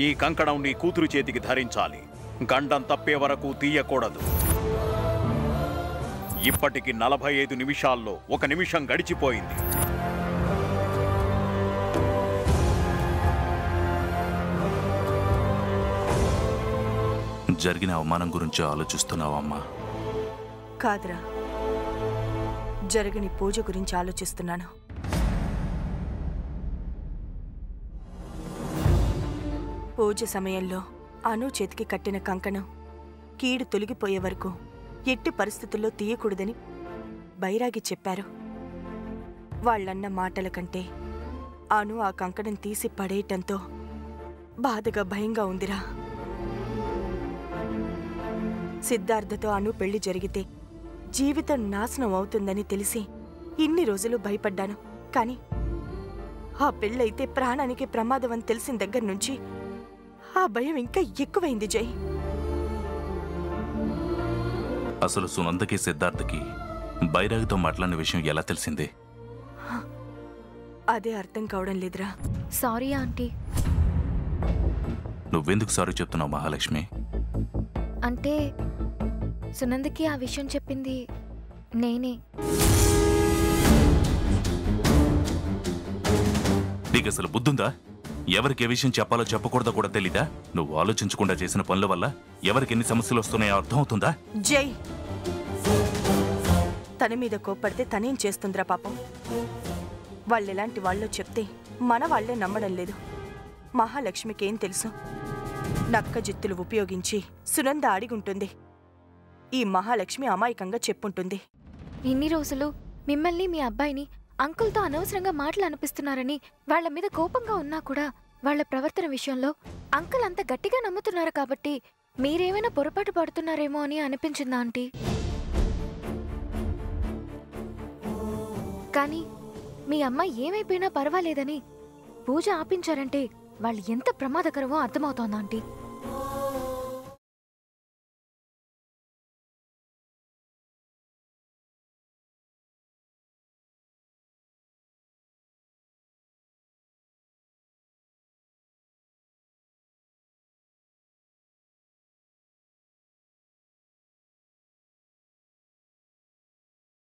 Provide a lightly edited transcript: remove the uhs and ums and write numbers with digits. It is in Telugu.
ఈ కంకణం నీ కూతురు చేతికి ధరించాలి. గండం తప్పే వరకు తీయకూడదు. ఇప్పటికి 45 నిమిషాల్లో 1 నిమిషం గడిచిపోయింది. జరిగిన అవమానం గురించి ఆలోచిస్తున్నావమ్మా? కాదురా, జరగని పూజ గురించి ఆలోచిస్తున్నాను. పూజ సమయంలో అను చేతికి కట్టిన కంకణం కీడు తొలగిపోయే వరకు ఎట్టి పరిస్థితుల్లో తీయకూడదని బైరాగి చెప్పారు. వాళ్ళన్న మాటల కంటే అను ఆ కంకణం తీసి పడేయటంతో బాధగా భయంగా ఉందిరా. సిద్ధార్థతో అను పెళ్లి జరిగితే జీవితం నాశనం అవుతుందని తెలిసి ఇన్ని రోజులు భయపడ్డాను. కానీ ఆ పెళ్ళైతే ప్రాణానికి ప్రమాదం అని తెలిసిన దగ్గర నుంచి ఆ భయం ఇంకా ఎక్కువైంది జై. అసలు సునందకి సిద్ధార్థకి బైరాగితో మాట్లాడిన విషయం ఎలా తెలిసింది? అదే అర్థం కావడం లేదురా. Sorry aunty. నువ్వెందుకు సారీ చెప్తున్నావు మహాలక్ష్మి? అంటే సునందకి ఆ విషయం చెప్పింది నేనే. నీకు అసలు బుద్ధుందా? ఎవరికి ఏ విషయం చెప్పాలో చెప్పకూడదో కూడా తెలీదా? నువ్వు ఆలోచించకుండా చేసిన పనుల వల్ల ఎవరికి ఎన్ని సమస్యలు వస్తున్నాయో అర్థం అవుతుందా? జై, తన మీద కోప్పడితే తనేం చేస్తుందిరా పాపం. వాళ్ళెలాంటి వాళ్ళో చెప్తే మన వాళ్లే నమ్మడం లేదు. మహాలక్ష్మికేం తెలుసు? నక్క జిత్తులు ఉపయోగించి సునంద అడిగుంటుంది. ఈ మహాలక్ష్మి అమాయకంగా చెప్పుంటుంది. ఇన్ని రోజులు మిమ్మల్ని మీ అబ్బాయిని అంకుల్తో అనవసరంగా మాటలు అనిపిస్తున్నారని వాళ్ల మీద కోపంగా ఉన్నా కూడా వాళ్ల ప్రవర్తన విషయంలో అంకుల్ అంత గట్టిగా నమ్ముతున్నారు కాబట్టి మీరేమైనా పొరపాటు పడుతున్నారేమో అని అనిపించిందా ఆంటీ? కానీ మీ అమ్మాయి ఏమైపోయినా పర్వాలేదని పూజ ఆపించారంటే వాళ్ళు ఎంత ప్రమాదకరమో అర్థమవుతోందా ఆంటీ?